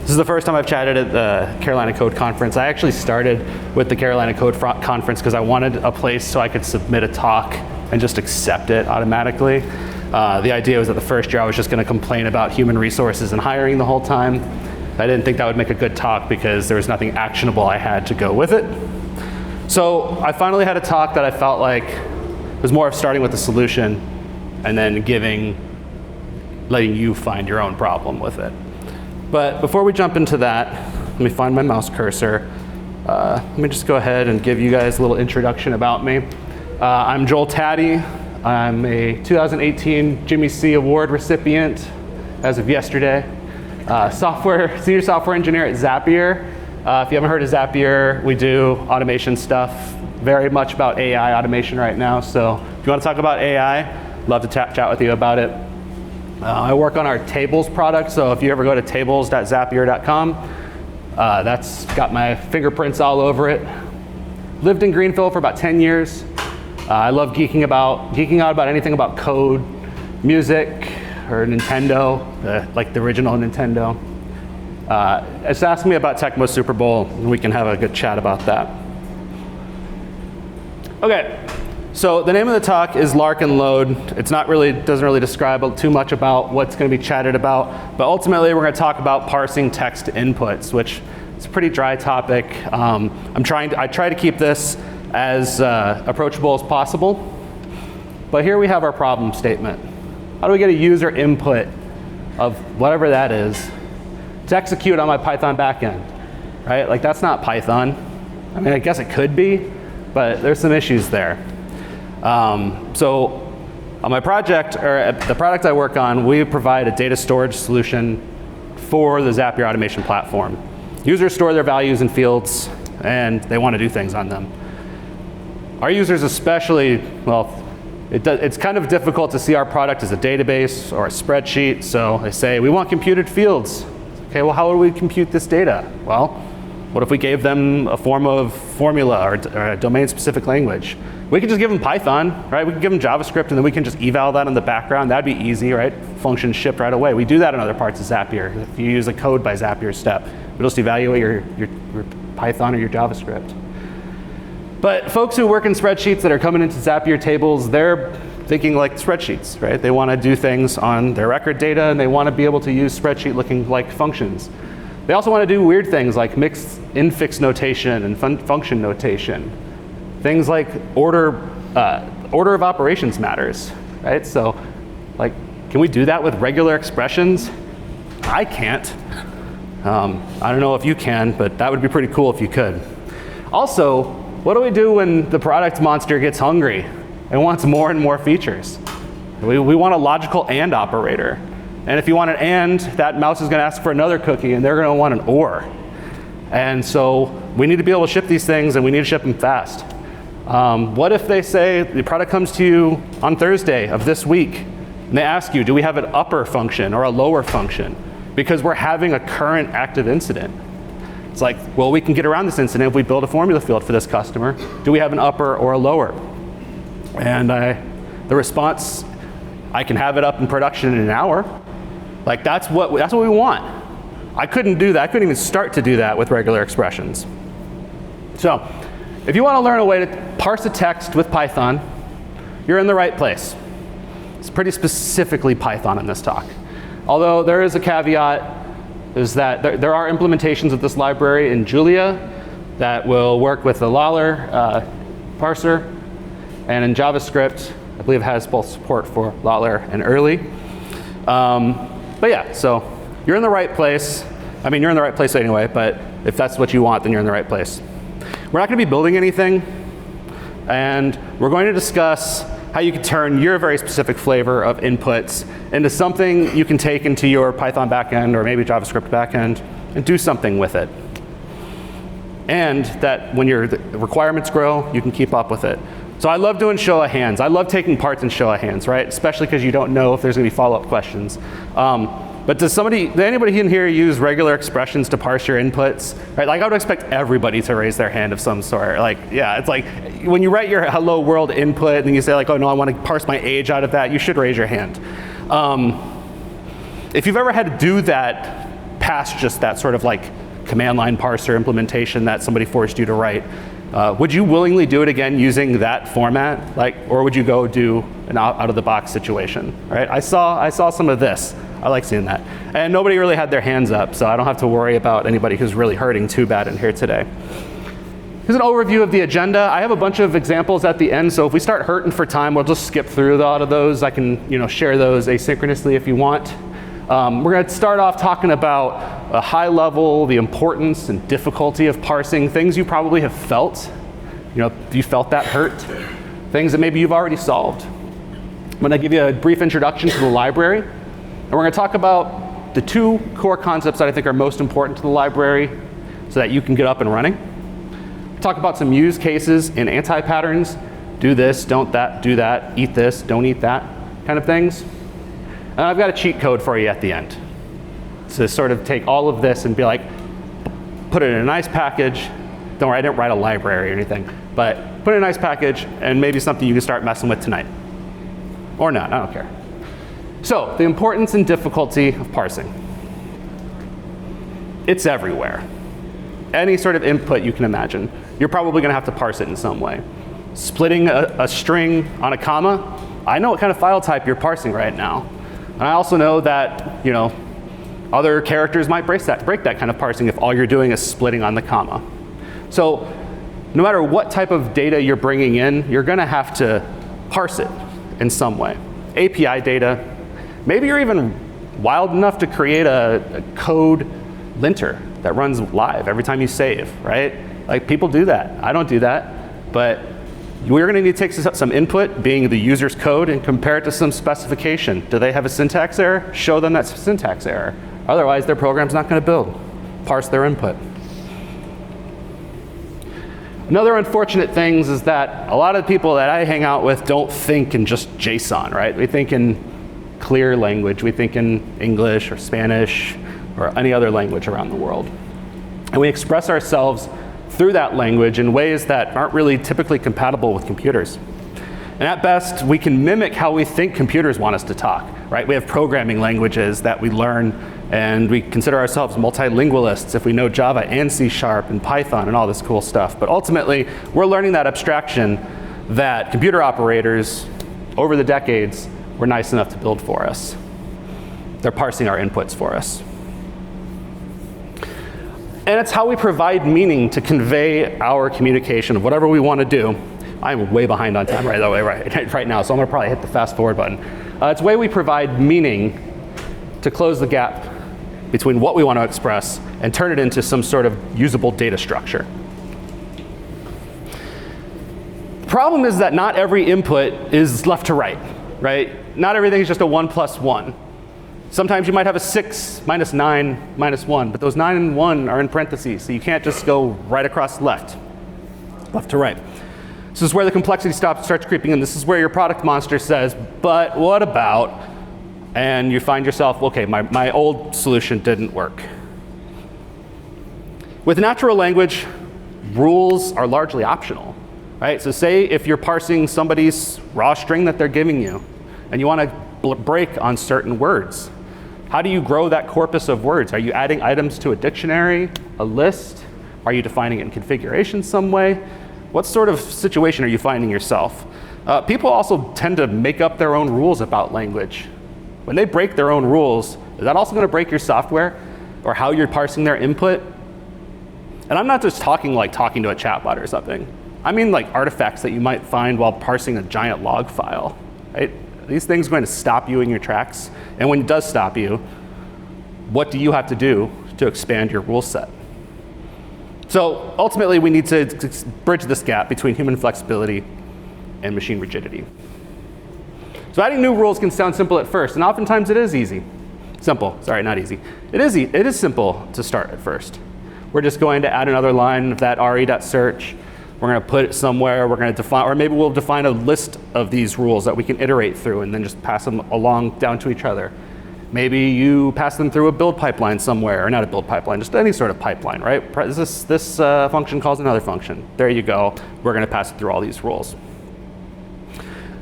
This is the first time I've chatted at the Carolina Code Conference. I actually started with the Carolina Code Conference because I wanted a place so I could submit a talk and just accept it automatically. The idea was that the first year I was just going to complain about human resources and hiring the whole time. I didn't think that would make a good talk because there was nothing actionable I had to go with it. So I finally had a talk that I felt like was more of starting with the solution and then letting you find your own problem with it. But before we jump into that, let me find my mouse cursor. Let me just go ahead and give you guys a little introduction about me. I'm Joel Taddei. I'm a 2018 Jimmy C Award recipient as of yesterday. Senior software engineer at Zapier. If you haven't heard of Zapier, we do automation stuff, very much about AI automation right now. So if you want to talk about AI, love to chat with you about it. I work on our tables product, so if you ever go to tables.zapier.com, that's got my fingerprints all over it. Lived in Greenville for about 10 years. I love geeking out about anything about code, music, or Nintendo, like the original Nintendo. Just ask me about Tecmo Super Bowl, and we can have a good chat about that. Okay. So the name of the talk is Lark and Load. It's doesn't really describe too much about what's going to be chatted about, but ultimately we're going to talk about parsing text inputs, which is a pretty dry topic. I try to keep this as approachable as possible, but here we have our problem statement. How do we get a user input of whatever that is to execute on my Python backend, right? Like that's not Python. I mean, I guess it could be, but there's some issues there. So on my project, or the product I work on, we provide a data storage solution for the Zapier automation platform. Users store their values in fields, and they want to do things on them. Our users especially, well, it's kind of difficult to see our product as a database or a spreadsheet, so they say, we want computed fields. Okay, well, how do we compute this data? Well, what if we gave them a form of formula or a domain-specific language? We could just give them Python, right? We could give them JavaScript, and then we can just eval that in the background. That'd be easy, right? Functions shipped right away. We do that in other parts of Zapier. If you use a code by Zapier step, we'll just evaluate your Python or your JavaScript. But folks who work in spreadsheets that are coming into Zapier tables, they're thinking like spreadsheets, right? They want to do things on their record data, and they want to be able to use spreadsheet-looking like functions. They also want to do weird things like mixed infix notation and function notation. Things like order of operations matters, right? So, like, can we do that with regular expressions? I can't. I don't know if you can, but that would be pretty cool if you could. Also, what do we do when the product monster gets hungry and wants more and more features? We want a logical AND operator. And if you want an AND, that mouse is going to ask for another cookie, and they're going to want an OR. And so we need to be able to ship these things, and we need to ship them fast. What if they say the product comes to you on Thursday of this week, and they ask you, do we have an upper function or a lower function? Because we're having a current active incident. It's like, well, we can get around this incident if we build a formula field for this customer. Do we have an upper or a lower? And the response, I can have it up in production in an hour. Like that's what we want. I couldn't do that. I couldn't even start to do that with regular expressions. So if you want to learn a way to parse a text with Python, you're in the right place. It's pretty specifically Python in this talk. Although there is a caveat, is that there are implementations of this library in Julia that will work with the Lark parser, and in JavaScript, I believe it has both support for Lark and early. But yeah, so you're in the right place. I mean, you're in the right place anyway, but if that's what you want, then you're in the right place. We're not going to be building anything, and we're going to discuss how you can turn your very specific flavor of inputs into something you can take into your Python backend or maybe JavaScript backend and do something with it. And that when your requirements grow, you can keep up with it. So I love doing show of hands. I love taking parts in show of hands, right? Especially because you don't know if there's going to be follow-up questions. But does anybody in here use regular expressions to parse your inputs? Right? Like I would expect everybody to raise their hand of some sort. Like, yeah, it's like when you write your hello world input and you say like, oh no, I want to parse my age out of that, you should raise your hand. If you've ever had to do that past just that sort of like command line parser implementation that somebody forced you to write. Would you willingly do it again using that format, or would you go do an out-of-the-box situation? Right? I saw some of this. I like seeing that. And nobody really had their hands up, so I don't have to worry about anybody who's really hurting too bad in here today. Here's an overview of the agenda. I have a bunch of examples at the end, so if we start hurting for time, we'll just skip through a lot of those. I can share those asynchronously if you want. We're going to start off talking about a high level, the importance and difficulty of parsing, things you probably have felt. You felt that hurt, things that maybe you've already solved. I'm going to give you a brief introduction to the library, and we're going to talk about the two core concepts that I think are most important to the library so that you can get up and running. Talk about some use cases in anti-patterns, do this, don't that, do that, eat this, don't eat that, kind of things. And I've got a cheat code for you at the end to sort of take all of this and be like, put it in a nice package. Don't worry, I didn't write a library or anything, but put it in a nice package and maybe something you can start messing with tonight. Or not, I don't care. So, the importance and difficulty of parsing. It's everywhere. Any sort of input you can imagine, you're probably going to have to parse it in some way. Splitting a string on a comma, I know what kind of file type you're parsing right now. And I also know that, other characters might break that kind of parsing if all you're doing is splitting on the comma. So no matter what type of data you're bringing in, you're going to have to parse it in some way. API data, maybe you're even wild enough to create a code linter that runs live every time you save, right? Like people do that. I don't do that, but we're going to need to take some input, being the user's code, and compare it to some specification. Do they have a syntax error? Show them that syntax error. Otherwise, their program's not going to build. Parse their input. Another unfortunate thing is that a lot of people that I hang out with don't think in just JSON, right? We think in clear language. We think in English or Spanish or any other language around the world. And we express ourselves through that language in ways that aren't really typically compatible with computers. And at best, we can mimic how we think computers want us to talk, right? We have programming languages that we learn, and we consider ourselves multilingualists if we know Java and C# and Python and all this cool stuff. But ultimately, we're learning that abstraction that computer operators, over the decades, were nice enough to build for us. They're parsing our inputs for us. And it's how we provide meaning to convey our communication of whatever we want to do. I'm way behind on time right now, so I'm going to probably hit the fast forward button. It's the way we provide meaning to close the gap between what we want to express and turn it into some sort of usable data structure. The problem is that not every input is left to right, right? Not everything is just a 1 plus 1. Sometimes you might have a 6 minus 9 minus 1, but those 9 and 1 are in parentheses, so you can't just go right across left to right. This is where the complexity starts creeping in. This is where your product monster says, but what about? And you find yourself, okay, my old solution didn't work. With natural language, rules are largely optional, right? So say if you're parsing somebody's raw string that they're giving you, and you want to break on certain words. How do you grow that corpus of words? Are you adding items to a dictionary, a list? Are you defining it in configuration some way? What sort of situation are you finding yourself? People also tend to make up their own rules about language. When they break their own rules, is that also going to break your software or how you're parsing their input? And I'm not just talking like talking to a chatbot or something. I mean like artifacts that you might find while parsing a giant log file, right? These things are going to stop you in your tracks. And when it does stop you, what do you have to do to expand your rule set? So ultimately, we need to bridge this gap between human flexibility and machine rigidity. So adding new rules can sound simple at first, and oftentimes it is easy. Simple, sorry, not easy. It is simple to start at first. We're just going to add another line of that re.search. We're going to put it somewhere. We're going to define, or maybe we'll define a list of these rules that we can iterate through and then just pass them along down to each other. Maybe you pass them through a build pipeline somewhere, or not a build pipeline, just any sort of pipeline, right? This function calls another function. There you go. We're going to pass it through all these rules.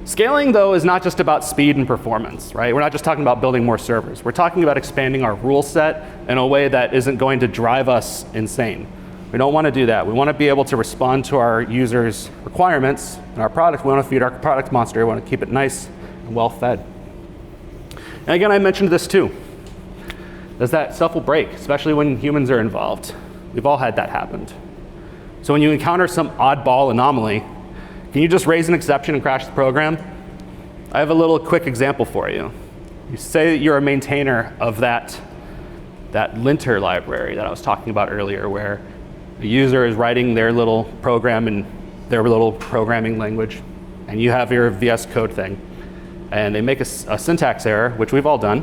Scaling, though, is not just about speed and performance, right? We're not just talking about building more servers. We're talking about expanding our rule set in a way that isn't going to drive us insane. We don't want to do that. We want to be able to respond to our users' requirements and our product. We want to feed our product monster. We want to keep it nice and well fed. And again, I mentioned this too. Does that stuff will break, especially when humans are involved. We've all had that happen. So when you encounter some oddball anomaly, can you just raise an exception and crash the program? I have a little quick example for you. You say that you're a maintainer of that linter library that I was talking about earlier, where a user is writing their little program in their little programming language, and you have your VS Code thing, and they make a syntax error, which we've all done.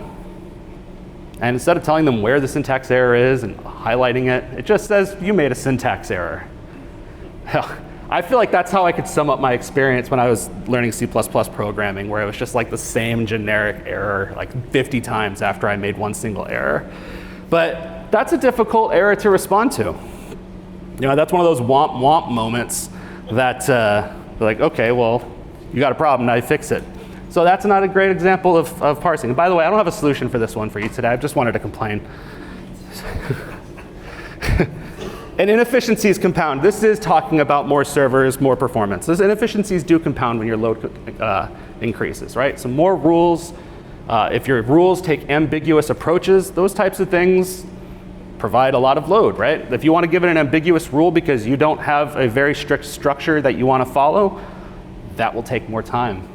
And instead of telling them where the syntax error is and highlighting it, it just says, you made a syntax error. Hell, I feel like that's how I could sum up my experience when I was learning C++ programming, where it was just like the same generic error like 50 times after I made one single error. But that's a difficult error to respond to. You know, that's one of those womp womp moments that like, okay, well, you got a problem, now you fix it. So that's not a great example of parsing. And by the way, I don't have a solution for this one for you today. I just wanted to complain. And inefficiencies compound. This is talking about more servers, more performance. Those inefficiencies do compound when your load increases, right? So more rules. If your rules take ambiguous approaches, those types of things provide a lot of load, right? If you want to give it an ambiguous rule because you don't have a very strict structure that you want to follow, that will take more time.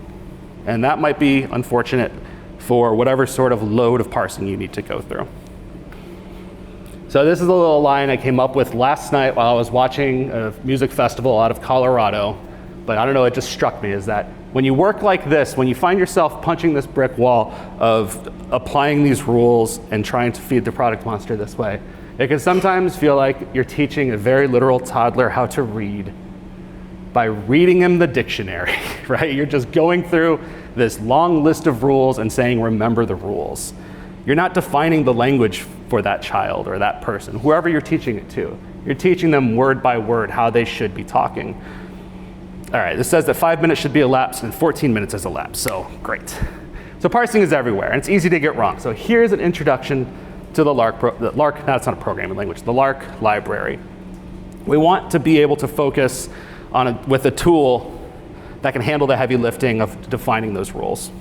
And that might be unfortunate for whatever sort of load of parsing you need to go through. So this is a little line I came up with last night while I was watching a music festival out of Colorado. But I don't know, it just struck me, is that when you work like this, when you find yourself punching this brick wall of applying these rules and trying to feed the product monster this way, it can sometimes feel like you're teaching a very literal toddler how to read by reading him the dictionary, right? You're just going through this long list of rules and saying, remember the rules. You're not defining the language for that child or that person, whoever you're teaching it to. You're teaching them word by word how they should be talking. All right, this says that 5 minutes should be elapsed and 14 minutes has elapsed, so great. So parsing is everywhere, and it's easy to get wrong. So here's an introduction to the Lark, that's not a programming language, the Lark library. We want to be able to focus on with a tool that can handle the heavy lifting of defining those rules.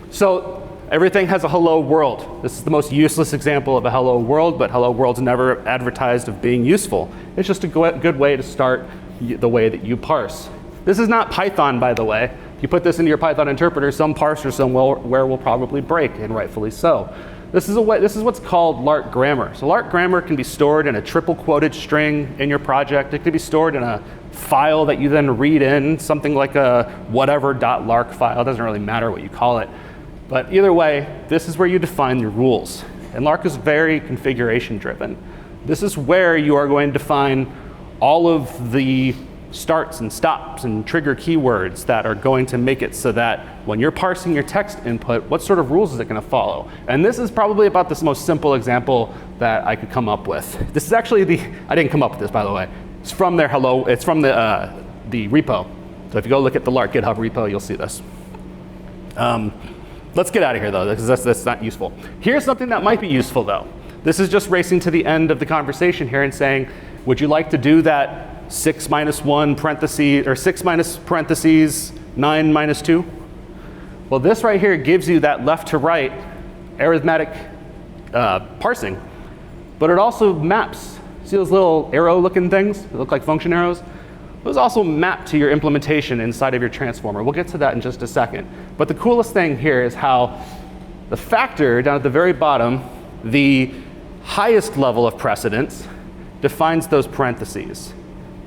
So everything has a hello world. This is the most useless example of a hello world, but hello world's never advertised of being useful. It's just a good way to start the way that you parse. This is not Python, by the way. If you put this into your Python interpreter, some parser somewhere will probably break, and rightfully so. This is what's called Lark grammar. So Lark grammar can be stored in a triple quoted string in your project. It can be stored in a file that you then read in, something like a whatever.lark file. It doesn't really matter what you call it. But either way, this is where you define your rules. And Lark is very configuration driven. This is where you are going to define all of the starts and stops and trigger keywords that are going to make it so that when you're parsing your text input, what sort of rules is it going to follow? And this is probably about the most simple example that I could come up with. This is actually I didn't come up with this, by the way. It's from their it's from the repo. So if you go look at the Lark GitHub repo, you'll see this. Let's get out of here though, because that's not useful. Here's something that might be useful though. This is just racing to the end of the conversation here and saying, would you like to do that 6 minus 1 parentheses, or 6 minus parentheses 9 minus 2? Well, this right here gives you that left to right arithmetic parsing, but it also maps. See those little arrow looking things that look like function arrows? Those also map to your implementation inside of your transformer. We'll get to that in just a second. But the coolest thing here is how the factor down at the very bottom, the highest level of precedence, defines those parentheses.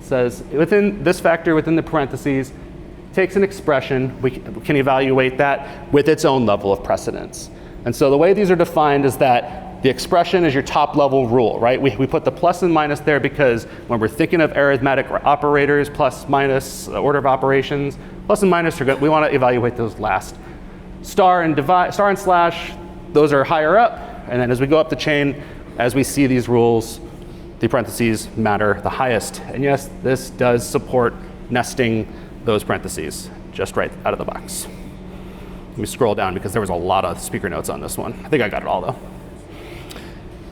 It says within this factor, within the parentheses, takes an expression. We can evaluate that with its own level of precedence. And so the way these are defined is that the expression is your top level rule, right? We put the plus and minus there because when we're thinking of arithmetic operators, plus, minus, order of operations, plus and minus are good. We want to evaluate those last. Star and slash, those are higher up. And then as we go up the chain, as we see these rules, the parentheses matter the highest. And yes, this does support nesting those parentheses. just right out of the box. Let me scroll down because there was a lot of speaker notes on this one. I think I got it all though.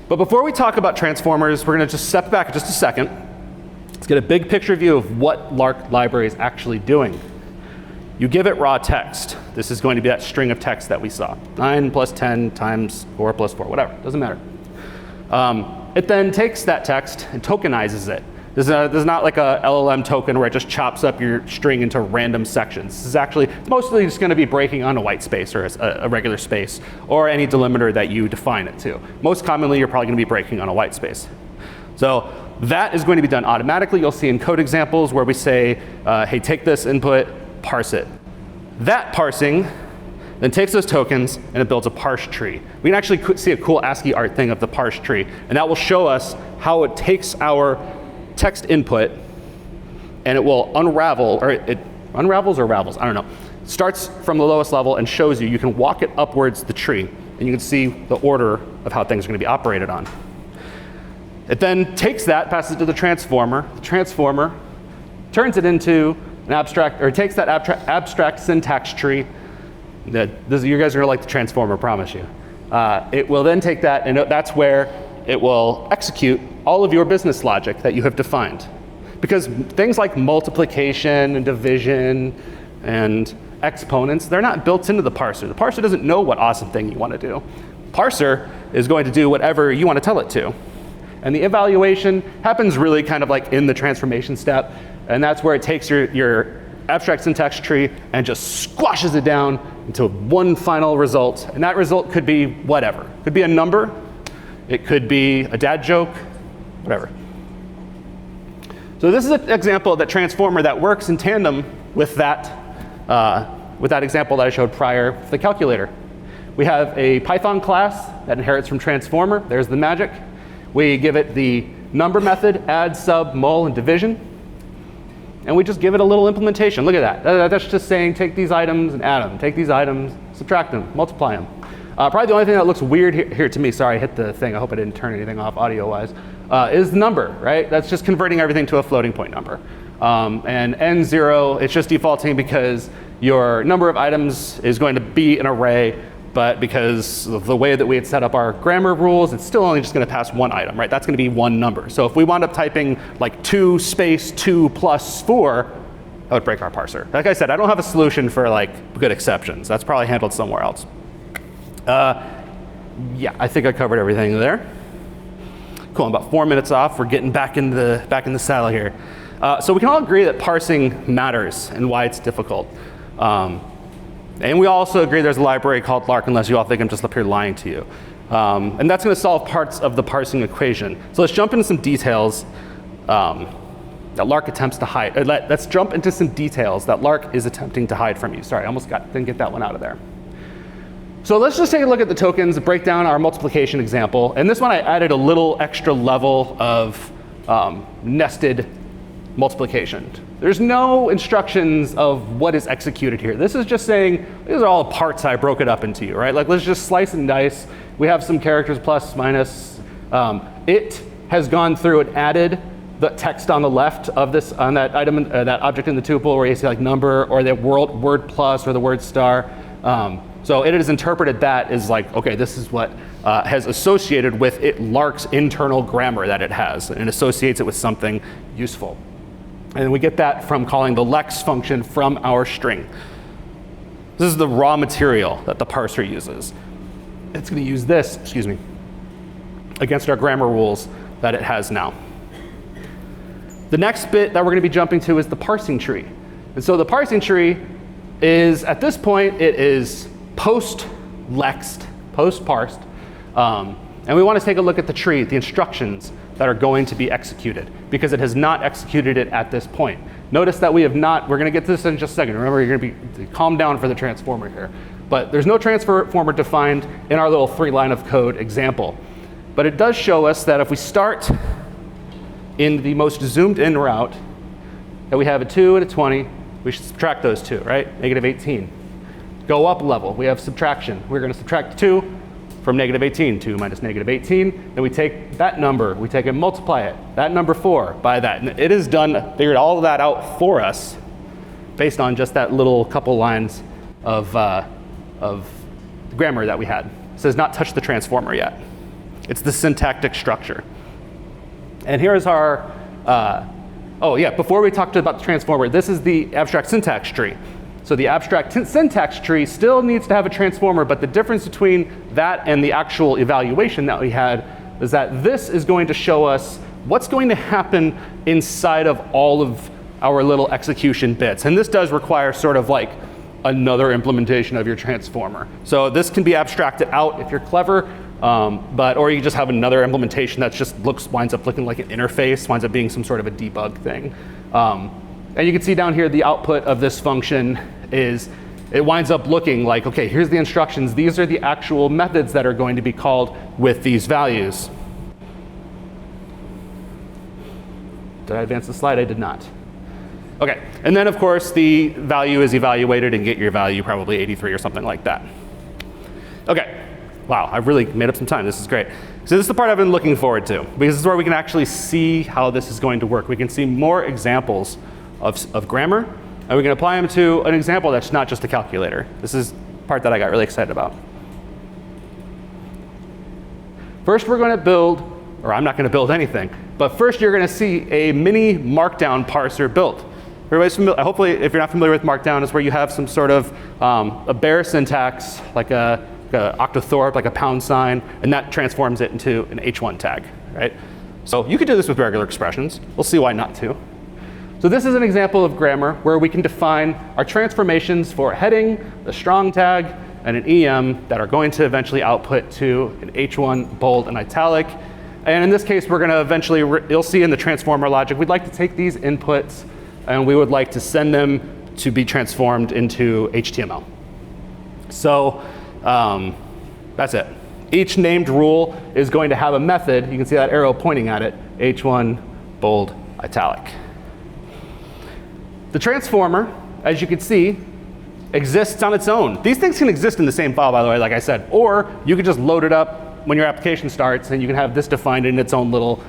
But before we talk about transformers, we're going to just step back just a second. Let's get a big picture view of what Lark library is actually doing. You give it raw text. This is going to be that string of text that we saw. 9 plus 10 times 4 plus 4, whatever, doesn't matter. It then takes that text and tokenizes it. This is not like a LLM token where it just chops up your string into random sections. This is actually mostly just going to be breaking on a white space or a regular space or any delimiter that you define it to. Most commonly, you're probably going to be breaking on a white space. So that is going to be done automatically. You'll see in code examples where we say, hey, take this input, parse it. That parsing then takes those tokens and it builds a parse tree. We can actually see a cool ASCII art thing of the parse tree, and that will show us how it takes our text input and it will unravel, or it unravels or ravels, I don't know. Starts from the lowest level and shows you can walk it upwards the tree, and you can see the order of how things are going to be operated on. It then takes that, passes it to the transformer. The transformer turns it into an abstract, or takes that abstract syntax tree. You guys are going to like the transformer, promise you. It will then take that, and that's where it will execute all of your business logic that you have defined. Because things like multiplication and division and exponents, they're not built into the parser. The parser doesn't know what awesome thing you want to do. Parser is going to do whatever you want to tell it to. And the evaluation happens really kind of like in the transformation step, and that's where it takes your abstract syntax tree and just squashes it down into one final result. And that result could be whatever. It could be a number, it could be a dad joke, whatever. So this is an example of that transformer that works in tandem with that example that I showed prior with the calculator. We have a Python class that inherits from transformer. There's the magic. We give it the number method, add, sub, mul, and division. And we just give it a little implementation. Look at that. That's just saying take these items and add them. Take these items, subtract them, multiply them. Probably the only thing that looks weird here to me, sorry, I hit the thing, I hope I didn't turn anything off audio-wise, is the number, right? That's just converting everything to a floating point number. And n0, it's just defaulting because your number of items is going to be an array, but because of the way that we had set up our grammar rules, it's still only just going to pass one item, right? That's going to be one number. So if we wound up typing like 2 space 2 plus 4, that would break our parser. Like I said, I don't have a solution for like good exceptions. That's probably handled somewhere else. Yeah, I think I covered everything there. Cool, I'm about 4 minutes off. We're getting back in the saddle here. So we can all agree that parsing matters and why it's difficult. And we also agree there's a library called Lark, unless you all think I'm just up here lying to you. And that's going to solve parts of the parsing equation. So let's jump into some details that Lark attempts to hide. Let's jump into some details that Lark is attempting to hide from you. Sorry, I almost didn't get that one out of there. So let's just take a look at the tokens, break down our multiplication example. And this one I added a little extra level of nested multiplication. There's no instructions of what is executed here. This is just saying, these are all parts I broke it up into you, right? Like let's just slice and dice. We have some characters plus, minus. It has gone through and added the text on the left of this, on that item, that object in the tuple where you see like number or the word plus or the word star. So it has interpreted that as like, okay, this is what has associated with it Lark's internal grammar that it has, and associates it with something useful. And we get that from calling the lex function from our string. This is the raw material that the parser uses. It's going to use this, excuse me, against our grammar rules that it has now. The next bit that we're going to be jumping to is the parsing tree. And so the parsing tree is, at this point, it is post-lexed, post-parsed. And we want to take a look at the tree, the instructions that are going to be executed, because it has not executed it at this point. Notice that we have not, we're going to get to this in just a second. Remember, you're going to be calm down for the transformer here. But there's no transformer defined in our little 3-line of code example. But it does show us that if we start in the most zoomed in route, that we have a 2 and a 20, we should subtract those two, right? Negative 18. Go up a level, we have subtraction. We're going to subtract 2 from negative 18, 2 minus negative 18. Then we take that number, we take and multiply it, that number 4 by that. And it has done, figured all of that out for us based on just that little couple lines of grammar that we had. It says not touch the transformer yet. It's the syntactic structure. And here's our, oh yeah, before we talked about the transformer, this is the abstract syntax tree. So the abstract syntax tree still needs to have a transformer, but the difference between that and the actual evaluation that we had is that this is going to show us what's going to happen inside of all of our little execution bits. And this does require sort of like another implementation of your transformer. So this can be abstracted out if you're clever, or you just have another implementation that just winds up looking like an interface, winds up being some sort of a debug thing. And you can see down here the output of this function is, it winds up looking like, okay, here's the instructions. These are the actual methods that are going to be called with these values. Did I advance the slide? I did not. Okay, and then of course the value is evaluated and get your value probably 83 or something like that. Okay, wow, I've really made up some time. This is great. So this is the part I've been looking forward to, because this is where we can actually see how this is going to work. We can see more examples of grammar, and we can apply them to an example that's not just a calculator. This is the part that I got really excited about. First we're going to build, or I'm not going to build anything, but first you're going to see a mini Markdown parser built. Everybody's familiar, hopefully if you're not familiar with Markdown, it's where you have some sort of a bare syntax, like a octothorpe, like a pound sign, and that transforms it into an H1 tag, right? So you could do this with regular expressions. We'll see why not to. So this is an example of grammar where we can define our transformations for a heading, the strong tag, and an EM that are going to eventually output to an H1 bold and italic. And in this case, we're going to eventually, you'll see in the transformer logic, we'd like to take these inputs and we would like to send them to be transformed into HTML. So that's it. Each named rule is going to have a method. You can see that arrow pointing at it, H1 bold italic. The transformer, as you can see, exists on its own. These things can exist in the same file, by the way, like I said, or you can just load it up when your application starts and you can have this defined in its own little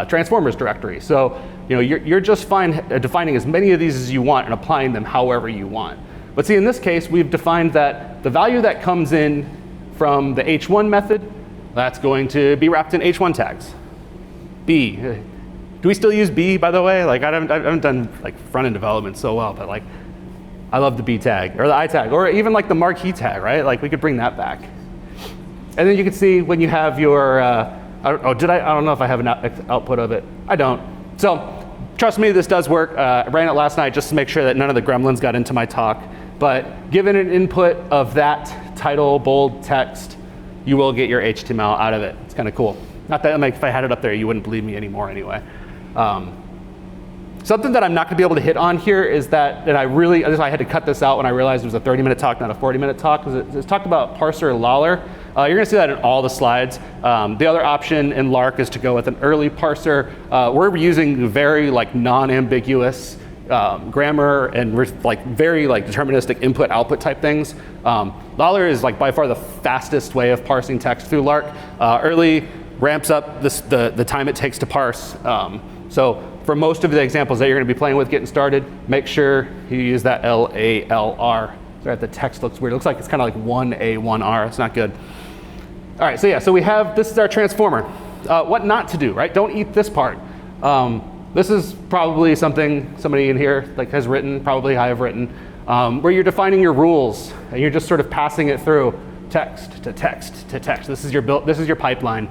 transformers directory. So you're just fine defining as many of these as you want and applying them however you want. But see, in this case, we've defined that the value that comes in from the H1 method, that's going to be wrapped in H1 tags. B. Do we still use B, by the way? Like I haven't done like front-end development so well, but like I love the B tag or the I tag or even like the marquee tag, right? Like we could bring that back. And then you can see when you have your, I don't know if I have an output of it. I don't. So trust me, this does work. I ran it last night just to make sure that none of the gremlins got into my talk. But given an input of that title, bold text, you will get your HTML out of it. It's kind of cool. Not that like, if I had it up there, you wouldn't believe me anymore anyway. Something that I'm not going to be able to hit on here is that I had to cut this out when I realized it was a 30-minute talk, not a 40-minute talk, because it's talked about parser Lark. You're going to see that in all the slides. The other option in Lark is to go with an early parser. We're using very like non-ambiguous grammar and very like deterministic input-output type things. Lark is like by far the fastest way of parsing text through Lark. Early ramps up the time it takes to parse. So for most of the examples that you're going to be playing with getting started, make sure you use that LALR. Sorry, the text looks weird. It looks like it's kind of like 1A, 1R. It's not good. All right, so yeah, so we have, this is our transformer. What not to do, right? Don't eat this part. This is probably something somebody in here like has written, probably I have written, where you're defining your rules and you're just sort of passing it through text to text to text. This is your pipeline.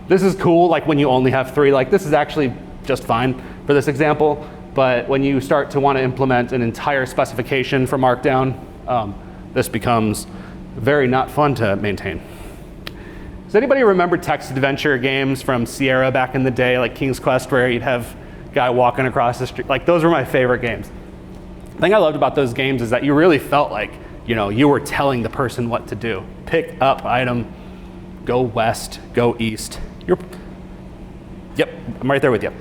This is cool, like when you only have 3. Like this is actually just fine for this example. But when you start to want to implement an entire specification for Markdown, this becomes very not fun to maintain. Does anybody remember text adventure games from Sierra back in the day, like King's Quest, where you'd have a guy walking across the street? Like those were my favorite games. The thing I loved about those games is that you really felt like you were telling the person what to do. Pick up item, go west, go east. Yep, I'm right there with you.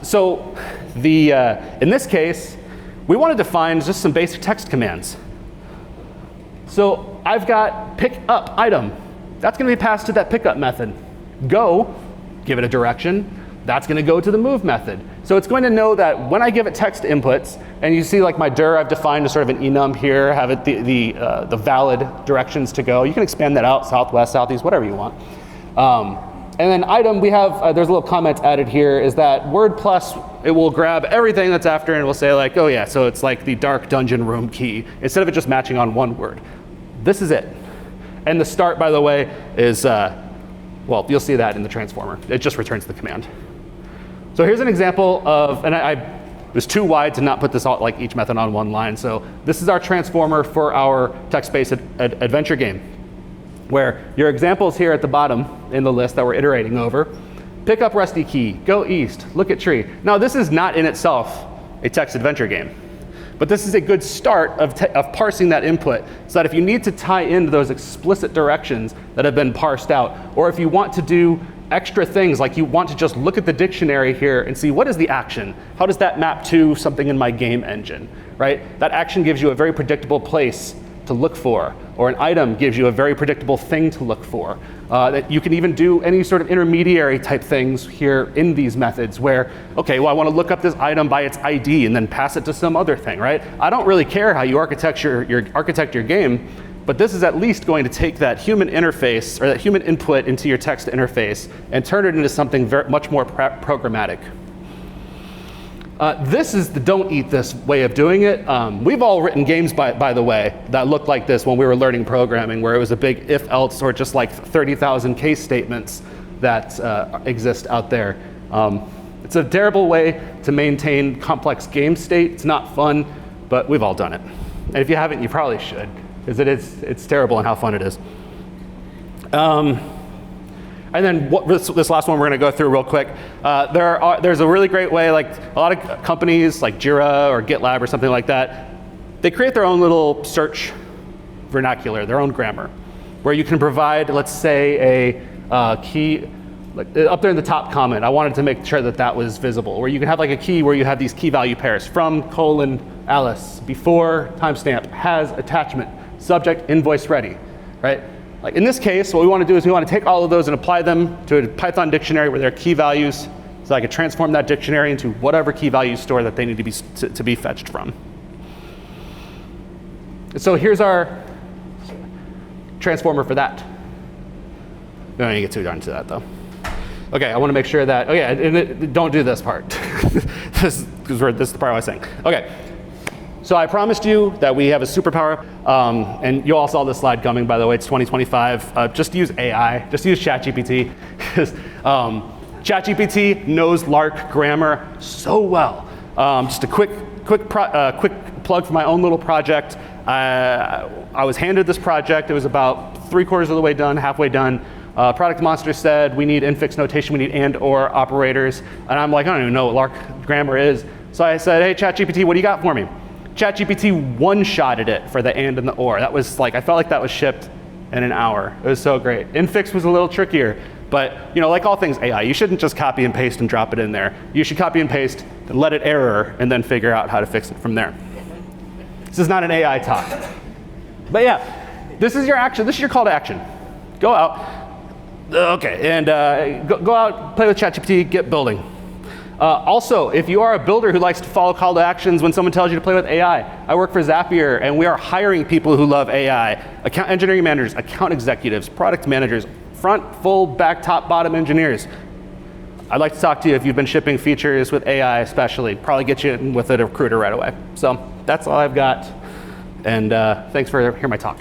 So in this case, we want to define just some basic text commands. So I've got pick up item. That's going to be passed to that pickup method. Go, give it a direction. That's going to go to the move method. So it's going to know that when I give it text inputs, and you see like my dir I've defined as sort of an enum here, have it the valid directions to go. You can expand that out, southwest, southeast, whatever you want. And then item, we have, there's a little comment added here, is that word plus, it will grab everything that's after and it will say like, oh yeah, so it's like the dark dungeon room key, instead of it just matching on one word. This is it. And the start, by the way, is, well, you'll see that in the transformer. It just returns the command. So here's an example of, and it was too wide to not put this all, like each method on one line. So this is our transformer for our text-based adventure game, where your examples here at the bottom in the list that we're iterating over, pick up rusty key, go east, look at tree. Now this is not in itself a text adventure game, but this is a good start of parsing that input so that if you need to tie into those explicit directions that have been parsed out, or if you want to do extra things, like you want to just look at the dictionary here and see what is the action? How does that map to something in my game engine, right? That action gives you a very predictable place to look for, or an item gives you a very predictable thing to look for. That you can even do any sort of intermediary type things here in these methods where, okay, well I want to look up this item by its ID and then pass it to some other thing, right? I don't really care how you architect your game, but this is at least going to take that human interface, or that human input into your text interface and turn it into something much more programmatic. This is the don't eat this way of doing it. We've all written games, by the way, that looked like this when we were learning programming, where it was a big if else, or just like 30,000 case statements that exist out there. It's a terrible way to maintain complex game state. It's not fun, but we've all done it. And if you haven't, you probably should, because it's terrible in how fun it is. And then this last one we're going to go through real quick. There's a really great way, like a lot of companies like Jira or GitLab or something like that, they create their own little search vernacular, their own grammar, where you can provide, let's say, a key, like up there in the top comment, I wanted to make sure that that was visible, where you can have like a key where you have these key value pairs, from : Alice, before timestamp, has attachment, subject, invoice ready, right? Like in this case, what we want to do is we want to take all of those and apply them to a Python dictionary where there are key values, so I can transform that dictionary into whatever key value store that they need to be fetched from. So here's our transformer for that. We don't need to get too into that though. Okay, I want to make sure that, don't do this part. This is the part I was saying. Okay. So I promised you that we have a superpower, and you all saw this slide coming, by the way, it's 2025. Just use AI, just use ChatGPT, because ChatGPT knows Lark grammar so well. Just a quick plug for my own little project. I was handed this project. It was about 3/4 of the way done, halfway done. Product Monster said, we need infix notation, we need and/or operators. And I'm like, I don't even know what Lark grammar is. So I said, hey, ChatGPT, what do you got for me? ChatGPT one-shotted it for the and the or. That was like, I felt like that was shipped in an hour. It was so great. Infix was a little trickier, but like all things AI, you shouldn't just copy and paste and drop it in there. You should copy and paste, and let it error, and then figure out how to fix it from there. This is not an AI talk. But yeah, this is your action. This is your call to action. Go out. Okay, and go out, play with ChatGPT, get building. Also, if you are a builder who likes to follow call to actions when someone tells you to play with AI, I work for Zapier, and we are hiring people who love AI. Account engineering managers, account executives, product managers, front, full, back, top, bottom engineers. I'd like to talk to you if you've been shipping features with AI especially. Probably get you in with a recruiter right away. So that's all I've got, and thanks for hearing my talk.